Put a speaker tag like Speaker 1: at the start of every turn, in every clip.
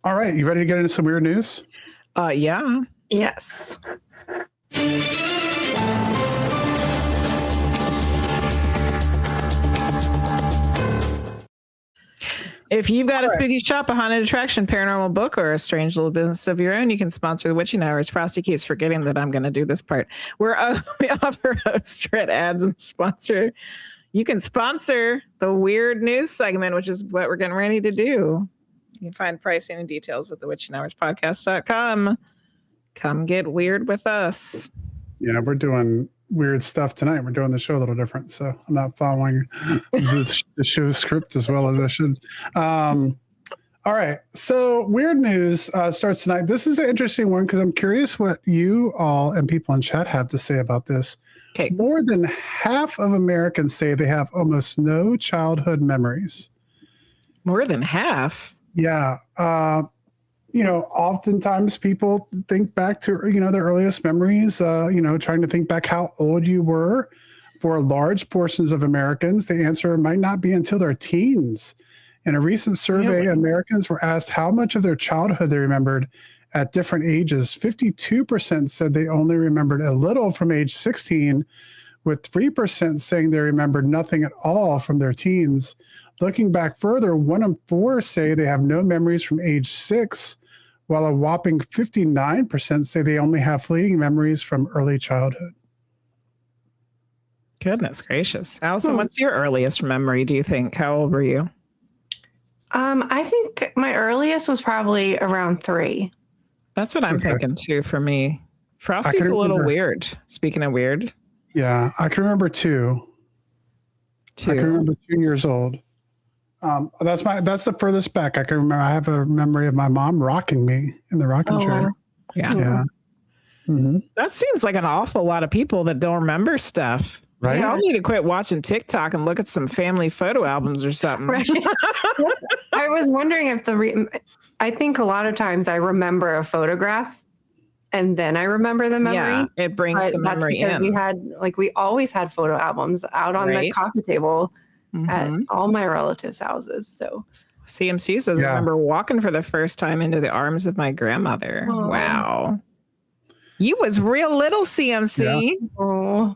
Speaker 1: All right, you ready to get into some weird news?
Speaker 2: Yeah.
Speaker 3: Yes.
Speaker 2: If you've got a spooky shop, a haunted attraction, paranormal book, or a strange little business of your own, you can sponsor the Witching Hours. Frosty keeps forgetting that I'm going to do this part. We offer host read ads and sponsor. You can sponsor the weird news segment, which is what we're getting ready to do. You can find pricing and details at thewitchinghourspodcast.com. Come get weird with us.
Speaker 1: Yeah, we're doing weird stuff tonight. We're doing the show a little different, so I'm not following the show script as well as I should. All right, so weird news starts tonight. This is an interesting one because I'm curious what you all and people in chat have to say about this.
Speaker 2: Okay.
Speaker 1: More than half of Americans say they have almost no childhood memories.
Speaker 2: More than half?
Speaker 1: Yeah. Oftentimes people think back to, their earliest memories, trying to think back how old you were. For large portions of Americans, the answer might not be until their teens. In a recent survey, Americans were asked how much of their childhood they remembered at different ages. 52% said they only remembered a little from age 16, with 3% saying they remembered nothing at all from their teens. Looking back further, 1 in 4 say they have no memories from age 6, while a whopping 59% say they only have fleeting memories from early childhood.
Speaker 2: Goodness gracious. Allison, what's your earliest memory, do you think? How old were you?
Speaker 3: I think my earliest was probably around 3.
Speaker 2: That's what I'm thinking too for me. Frosty's a little weird. Speaking of weird.
Speaker 1: Yeah, I can remember 2. I can remember 2 years old. That's the furthest back I can remember. I have a memory of my mom rocking me in the rocking chair.
Speaker 2: Yeah.
Speaker 1: Yeah. Mm-hmm.
Speaker 2: That seems like an awful lot of people that don't remember stuff.
Speaker 1: Right.
Speaker 2: Y'all need to quit watching TikTok and look at some family photo albums or something.
Speaker 3: Right. I was wondering if I think a lot of times I remember a photograph and then I remember the memory.
Speaker 2: Yeah, it brings the memory in.
Speaker 3: We always had photo albums out on the coffee table at all my relatives' houses. So
Speaker 2: CMC says, I remember walking for the first time into the arms of my grandmother. Oh. Wow. You was real little, CMC.
Speaker 3: Yeah. Oh.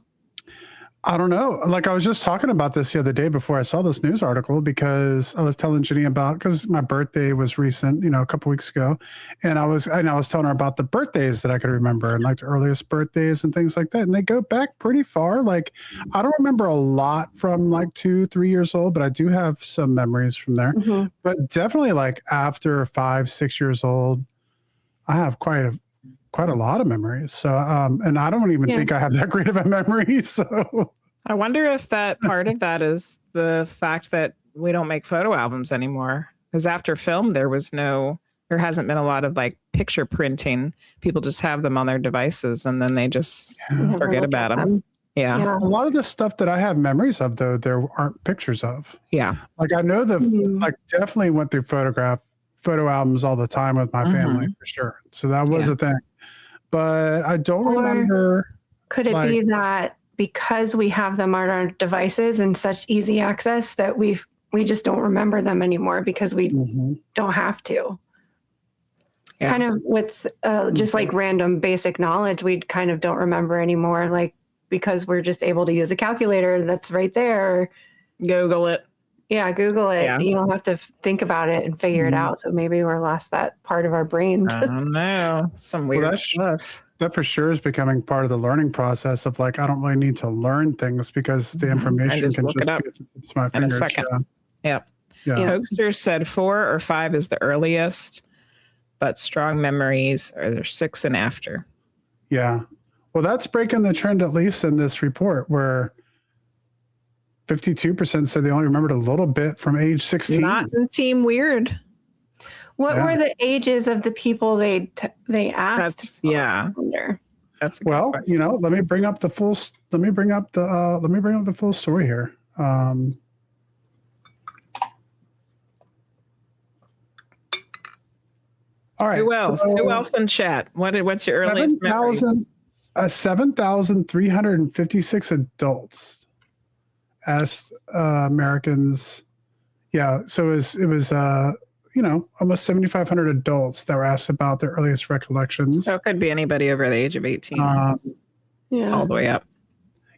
Speaker 1: I don't know. Like I was just talking about this the other day before I saw this news article, because I was telling Jenny because my birthday was recent, a couple weeks ago. And I was telling her about the birthdays that I could remember and like the earliest birthdays and things like that. And they go back pretty far. Like I don't remember a lot from like 2-3 years old, but I do have some memories from there. Mm-hmm. But definitely like after 5-6 years old, I have quite a lot of memories. So, and I don't even think I have that great of a memory. So
Speaker 2: I wonder if that part of that is the fact that we don't make photo albums anymore. Because after film, there hasn't been a lot of like picture printing. People just have them on their devices and then they just forget about them. Yeah.
Speaker 1: A lot of the stuff that I have memories of, though, there aren't pictures of.
Speaker 2: Yeah.
Speaker 1: Like I know definitely went through photo albums all the time with my family for sure. So that was a thing. But I don't remember.
Speaker 3: Could it be that because we have them on our devices and such easy access that we just don't remember them anymore because we don't have to? Yeah. Kind of with just like random basic knowledge, we kind of don't remember anymore, like because we're just able to use a calculator that's right there.
Speaker 2: Google it.
Speaker 3: Yeah, Google it. Yeah. You don't have to think about it and figure it out. So maybe we're lost that part of our brain.
Speaker 2: I don't know. Some weird stuff.
Speaker 1: That for sure is becoming part of the learning process of like, I don't really need to learn things because the information can just get to my fingers.
Speaker 2: In a second. Yeah. Hoaxster said 4 or 5 is the earliest, but strong memories are 6 and after.
Speaker 1: Yeah. Well, that's breaking the trend, at least in this report, where 52% said they only remembered a little bit from age 16.
Speaker 2: Not in Team Weird.
Speaker 3: What were the ages of the people they asked?
Speaker 2: That's
Speaker 1: question. Let me bring up the full story here. All right.
Speaker 2: Who else in chat? What's your earliest memory?
Speaker 1: 7,356 adults asked Americans. Yeah. So it was almost 7,500 adults that were asked about their earliest recollections.
Speaker 2: So it could be anybody over the age of 18,
Speaker 3: Yeah.
Speaker 2: all the way up.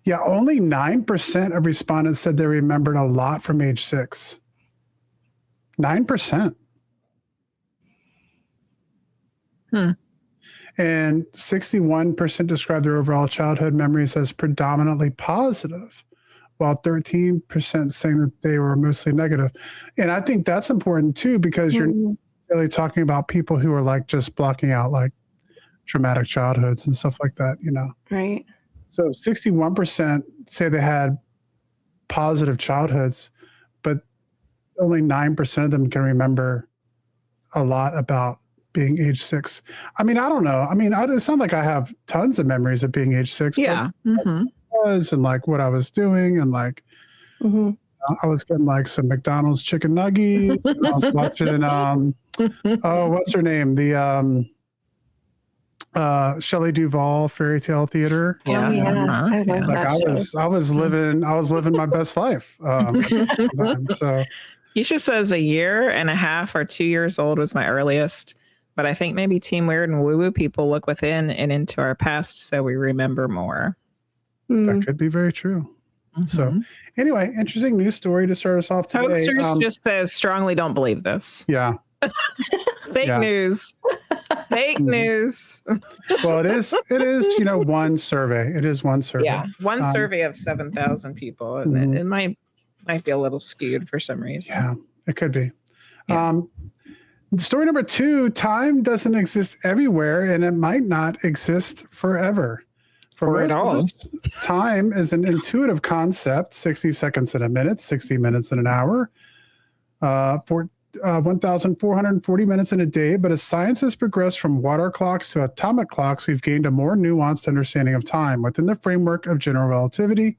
Speaker 1: Yeah, only 9% of respondents said they remembered a lot from age 6. 9%. And 61% described their overall childhood memories as predominantly positive, while 13% saying that they were mostly negative. And I think that's important too, because you're really talking about people who are like just blocking out like traumatic childhoods and stuff like that,
Speaker 3: Right.
Speaker 1: So 61% say they had positive childhoods, but only 9% of them can remember a lot about being age 6. I mean, I don't know. I mean, it's not like I have tons of memories of being age 6.
Speaker 2: Yeah.
Speaker 1: But was and like what I was doing and like I was getting like some McDonald's chicken nuggets. I was watching what's her name? The Shelley Duvall Fairy Tale Theater.
Speaker 2: Yeah.
Speaker 3: I love
Speaker 1: Like
Speaker 3: that
Speaker 1: I was living my best life. So
Speaker 2: Keisha says a year and a half or 2 years old was my earliest, but I think maybe Team Weird and Woo Woo people look within and into our past, so we remember more.
Speaker 1: That could be very true. So anyway, interesting news story to start us off today.
Speaker 2: Hoaxers just says strongly don't believe this.
Speaker 1: Yeah.
Speaker 2: Fake news. Fake news.
Speaker 1: Well, it is, one survey. It is one survey.
Speaker 2: Yeah. One survey of 7,000 people. And it might be a little skewed for some reason.
Speaker 1: Yeah, it could be.
Speaker 2: Yeah.
Speaker 1: Story number 2, time doesn't exist everywhere and it might not exist forever. For
Speaker 2: at all.
Speaker 1: Time is an intuitive concept, 60 seconds in a minute, 60 minutes in an hour, for 1,440 minutes in a day. But as science has progressed from water clocks to atomic clocks, we've gained a more nuanced understanding of time within the framework of general relativity.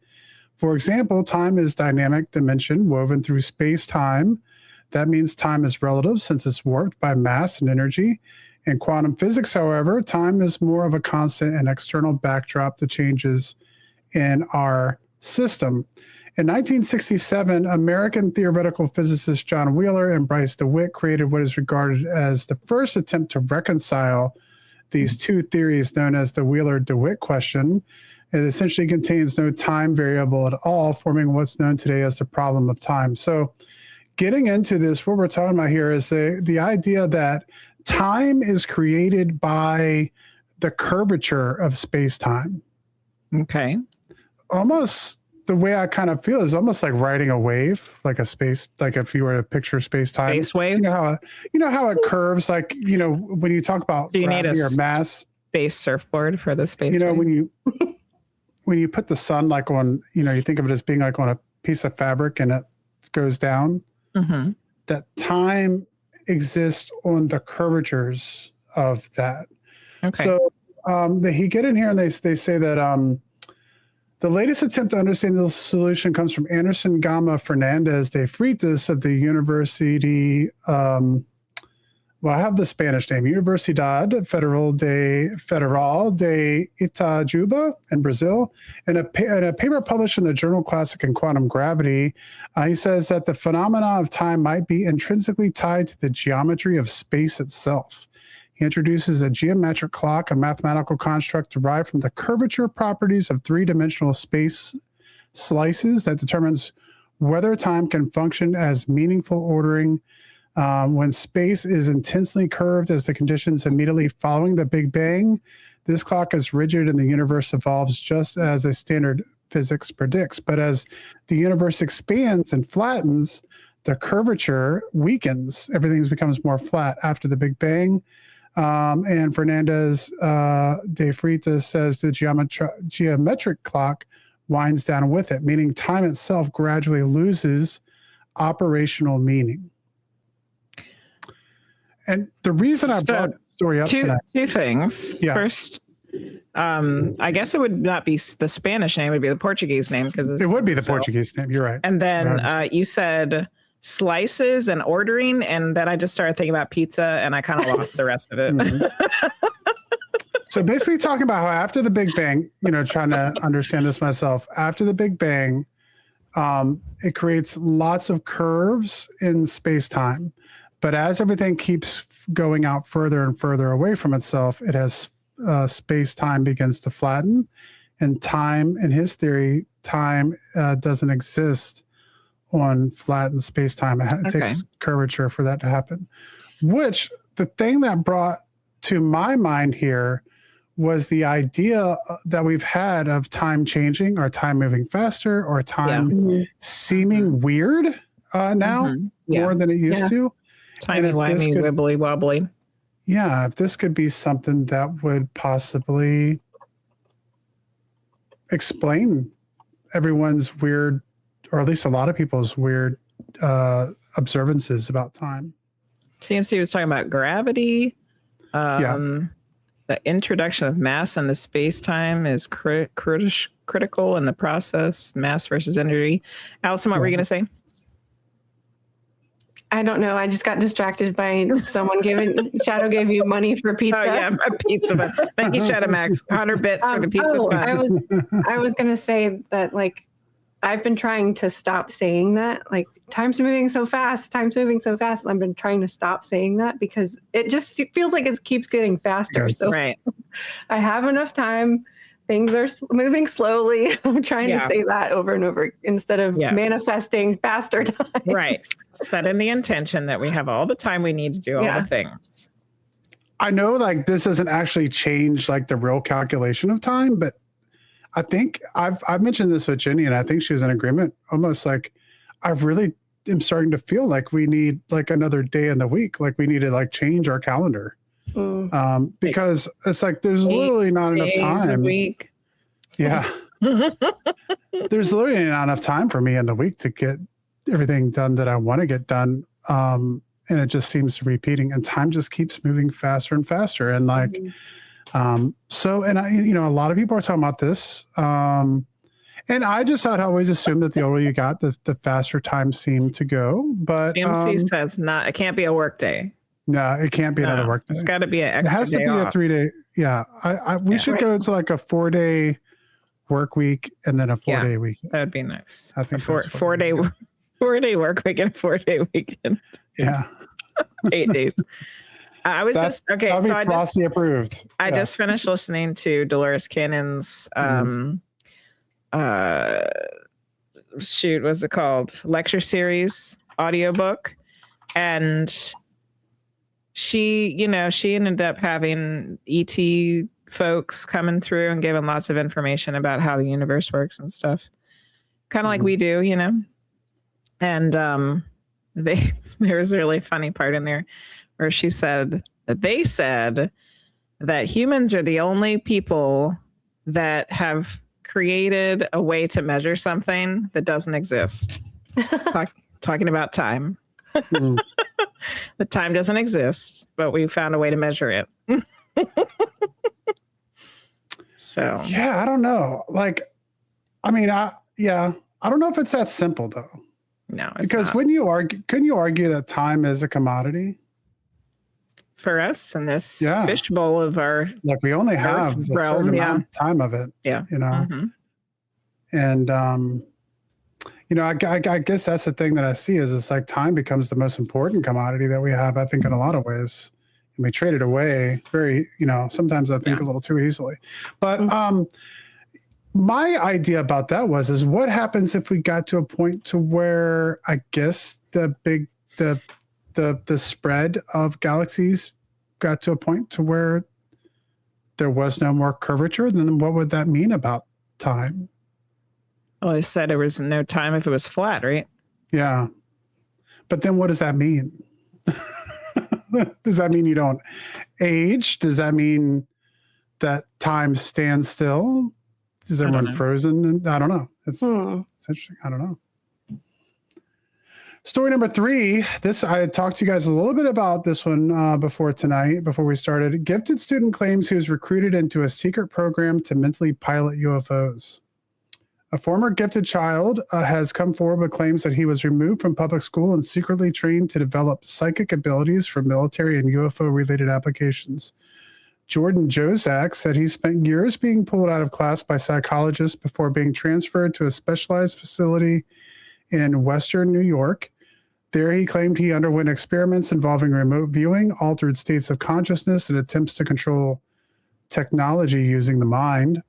Speaker 1: For example, time is dynamic dimension woven through space-time. That means time is relative since it's warped by mass and energy. In quantum physics, however, time is more of a constant and external backdrop to changes in our system. In 1967, American theoretical physicists John Wheeler and Bryce DeWitt created what is regarded as the first attempt to reconcile these two theories known as the Wheeler-DeWitt question. It essentially contains no time variable at all, forming what's known today as the problem of time. So getting into this, what we're talking about here is the idea that time is created by the curvature of space-time.
Speaker 2: Okay.
Speaker 1: Almost the way I kind of feel is almost like riding a wave, like if you were to picture space-time.
Speaker 2: Space wave?
Speaker 1: You know how it curves, like, when you talk about gravity or mass.
Speaker 2: Space surfboard for the space wave?
Speaker 1: when you put the sun like on, you think of it as being like on a piece of fabric and it goes down, that time exists on the curvatures of that.
Speaker 2: Okay.
Speaker 1: So he get in here and they say that the latest attempt to understand the solution comes from Anderson Gama Fernandez de Freitas of the University, I have the Spanish name, Universidad Federal de Itajuba in Brazil. In a paper published in the journal Classic in Quantum Gravity, he says that the phenomena of time might be intrinsically tied to the geometry of space itself. He introduces a geometric clock, a mathematical construct derived from the curvature properties of three-dimensional space slices that determines whether time can function as meaningful ordering when space is intensely curved as the conditions immediately following the Big Bang. This clock is rigid and the universe evolves just as a standard physics predicts. But as the universe expands and flattens, the curvature weakens. Everything becomes more flat after the Big Bang. And Fernandez de Freitas says the geometric clock winds down with it, meaning time itself gradually loses operational meaning. And the reason I brought the story up tonight.
Speaker 2: Two things.
Speaker 1: Yeah.
Speaker 2: First, I guess it would not be the Spanish name, it would be the Portuguese name. Because
Speaker 1: it would be the Portuguese name. You're right.
Speaker 2: And then you said slices and ordering, and then I just started thinking about pizza, and I kind of lost the rest of it.
Speaker 1: So basically talking about how after the Big Bang, trying to understand this myself, after the Big Bang, it creates lots of curves in space-time. But as everything keeps going out further and further away from itself, it has space-time begins to flatten, and time, in his theory, time doesn't exist on flattened space-time. It takes curvature for that to happen. Which the thing that brought to my mind here was the idea that we've had of time changing, or time moving faster, or time seeming weird now more than it used to.
Speaker 2: Timey-wimey, wibbly-wobbly.
Speaker 1: Yeah, if this could be something that would possibly explain everyone's weird, or at least a lot of people's weird observances about time.
Speaker 2: CMC was talking about gravity. The introduction of mass into space-time is critical in the process, mass versus energy. Allison, what were you going to say?
Speaker 3: I don't know. I just got distracted by someone Shadow gave you money for pizza.
Speaker 2: Oh yeah, a pizza. Thank you, Shadow Max. 100 bits for the pizza.
Speaker 3: I was gonna say that, like, I've been trying to stop saying that. Like, time's moving so fast. Time's moving so fast. I've been trying to stop saying that because it just feels like it keeps getting faster.
Speaker 1: Yes.
Speaker 3: So
Speaker 2: right.
Speaker 3: I have enough time. Things are moving slowly. I'm trying to say that over and over instead of manifesting faster time.
Speaker 2: Right. Setting the intention that we have all the time we need to do all the things.
Speaker 1: I know, like, this doesn't actually change like the real calculation of time, but I think I've mentioned this with Jenny, and I think she was in agreement. Almost like I really am starting to feel like we need like another day in the week. Like we need to like change our calendar. Because it's like there's literally not enough time.
Speaker 2: A week.
Speaker 1: Yeah. There's literally not enough time for me in the week to get everything done that I want to get done. And it just seems to be repeating, and time just keeps moving faster and faster. And like, so, and I, you know, a lot of people are talking about this. And I just had always assumed that the older you got, the faster time seemed to go. But
Speaker 2: CMC says it can't be a work day.
Speaker 1: No, it can't be another work day.
Speaker 2: It's got to be an extra day.
Speaker 1: It has to be a 3-day. Yeah. We should go to like a 4-day work week and then a 4-day weekend.
Speaker 2: That would be nice.
Speaker 1: I think
Speaker 2: four-day work week and 4-day weekend.
Speaker 1: Yeah.
Speaker 2: 8 days. I was
Speaker 1: That'd be Frosty approved.
Speaker 2: I just finished listening to Dolores Cannon's what's it called? Lecture series audiobook. And she ended up having ET folks coming through and giving lots of information about how the universe works and stuff. Kind of like we do, you know? And there was a really funny part in there where they said that humans are the only people that have created a way to measure something that doesn't exist. Talking about time. The time doesn't exist, but we found a way to measure it. So
Speaker 1: yeah, I don't know. Like, I mean, I don't know if it's that simple though.
Speaker 2: No,
Speaker 1: because couldn't you argue that time is a commodity
Speaker 2: for us in this fishbowl of our
Speaker 1: like we only have a certain amount of time of it.
Speaker 2: Yeah,
Speaker 1: you know, and you know, I guess that's the thing that I see is it's like time becomes the most important commodity that we have, I think, in a lot of ways. And we trade it away very, you know, sometimes I think a little too easily. But my idea about that is what happens if we got to a point to where I guess the spread of galaxies got to a point to where there was no more curvature, then what would that mean about time?
Speaker 2: Well, I said there was no time if it was flat, right?
Speaker 1: Yeah. But then what does that mean? Does that mean you don't age? Does that mean that time stands still? Is everyone frozen? I don't know. It's interesting. I don't know. Story number 3. I had talked to you guys a little bit about this one before we started. Gifted student claims he was recruited into a secret program to mentally pilot UFOs. A former gifted child has come forward with claims that he was removed from public school and secretly trained to develop psychic abilities for military and UFO-related applications. Jordan Jozak said he spent years being pulled out of class by psychologists before being transferred to a specialized facility in Western New York. There, he claimed he underwent experiments involving remote viewing, altered states of consciousness, and attempts to control technology using the mind.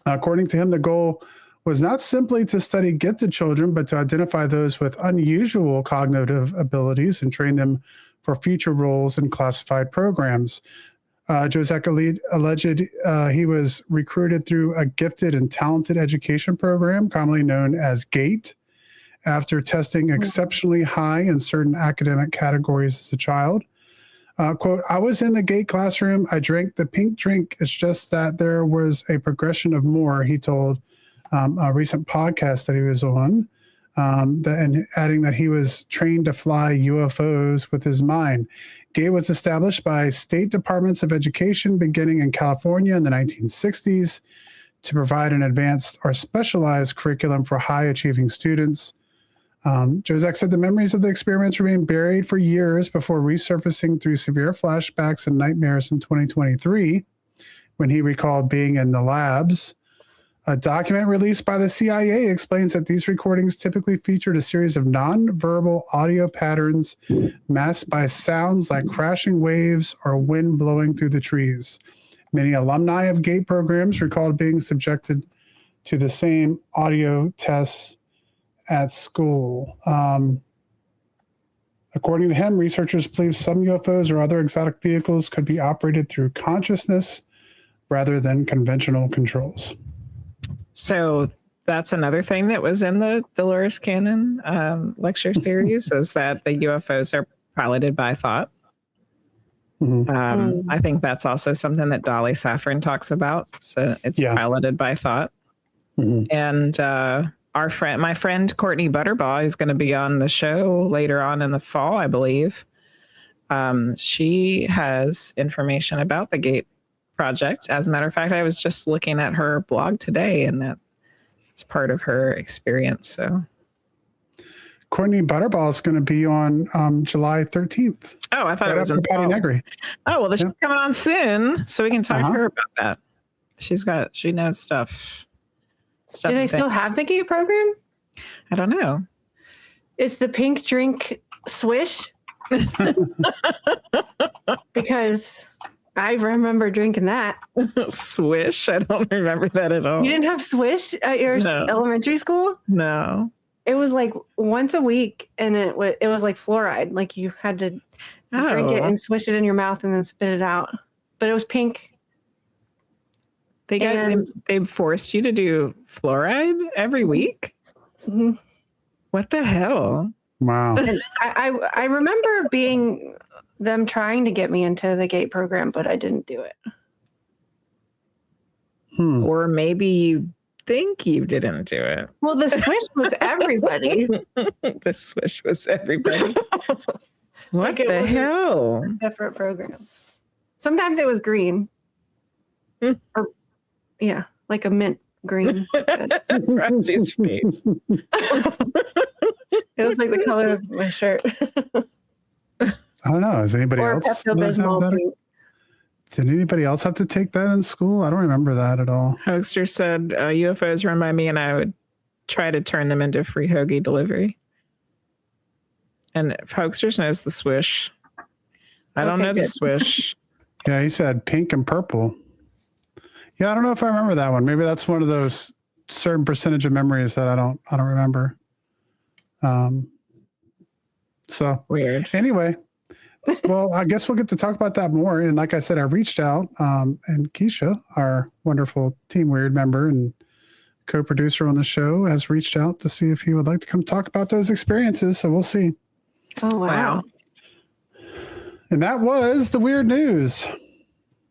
Speaker 1: According to him, the goal was not simply to study gifted children, but to identify those with unusual cognitive abilities and train them for future roles in classified programs. Josek alleged he was recruited through a gifted and talented education program, commonly known as GATE, after testing exceptionally high in certain academic categories as a child. Quote, I was in the GATE classroom. I drank the pink drink. It's just that there was a progression of more, he told a recent podcast that he was on, and adding that he was trained to fly UFOs with his mind. GATE was established by state departments of education beginning in California in the 1960s to provide an advanced or specialized curriculum for high-achieving students. Josek said the memories of the experiments remained buried for years before resurfacing through severe flashbacks and nightmares in 2023, when he recalled being in the labs. A document released by the CIA explains that these recordings typically featured a series of non-verbal audio patterns masked by sounds like crashing waves or wind blowing through the trees. Many alumni of GATE programs recalled being subjected to the same audio tests at school. According to him, researchers believe some UFOs or other exotic vehicles could be operated through consciousness rather than conventional controls.
Speaker 2: So that's another thing that was in the Dolores Cannon lecture series, was that the UFOs are piloted by thought. I think that's also something that Dolly Saffron talks about. So it's piloted by thought. And my friend Courtney Butterbaugh, who's going to be on the show later on in the fall, I believe, she has information about the GATE project. As a matter of fact, I was just looking at her blog today, and that's part of her experience. So
Speaker 1: Courtney Butterbaugh is going to be on July 13th.
Speaker 2: Oh, I thought it was in
Speaker 1: Patty Negri.
Speaker 2: Oh, well, she's coming on soon, so we can talk to her about that. She knows stuff.
Speaker 3: Do they still have the GATE program?
Speaker 2: I don't know.
Speaker 3: Is the pink drink swish? Because I remember drinking that.
Speaker 2: Swish? I don't remember that at all.
Speaker 3: You didn't have swish at your elementary school?
Speaker 2: No.
Speaker 3: It was like once a week, and it was like fluoride. Like you had to drink it and swish it in your mouth and then spit it out. But it was pink.
Speaker 2: They forced you to do fluoride every week?
Speaker 3: Mm-hmm.
Speaker 2: What the hell?
Speaker 1: Wow.
Speaker 3: And I remember them trying to get me into the GATE program, but I didn't do it.
Speaker 2: Or maybe you think you didn't do it.
Speaker 3: Well, the swish was everybody.
Speaker 2: The swish was everybody. What the hell?
Speaker 3: Separate program. Sometimes it was green. Or, yeah, like a mint green.
Speaker 2: Rusty's face.
Speaker 3: It was like the color of my shirt.
Speaker 1: I don't know. Is anybody else? Did anybody else have to take that in school? I don't remember that at all.
Speaker 2: Hoaxster said UFOs run by me, and I would try to turn them into free hoagie delivery. And Hoaxsters knows the swish. I don't know the swish.
Speaker 1: Yeah, he said pink and purple. Yeah, I don't know if I remember that one. Maybe that's one of those certain percentage of memories that I don't remember. So
Speaker 2: weird.
Speaker 1: Anyway, well, I guess we'll get to talk about that more. And like I said, I reached out, and Keisha, our wonderful Team Weird member and co-producer on the show, has reached out to see if he would like to come talk about those experiences. So we'll see.
Speaker 3: Oh, wow.
Speaker 1: And that was the weird news.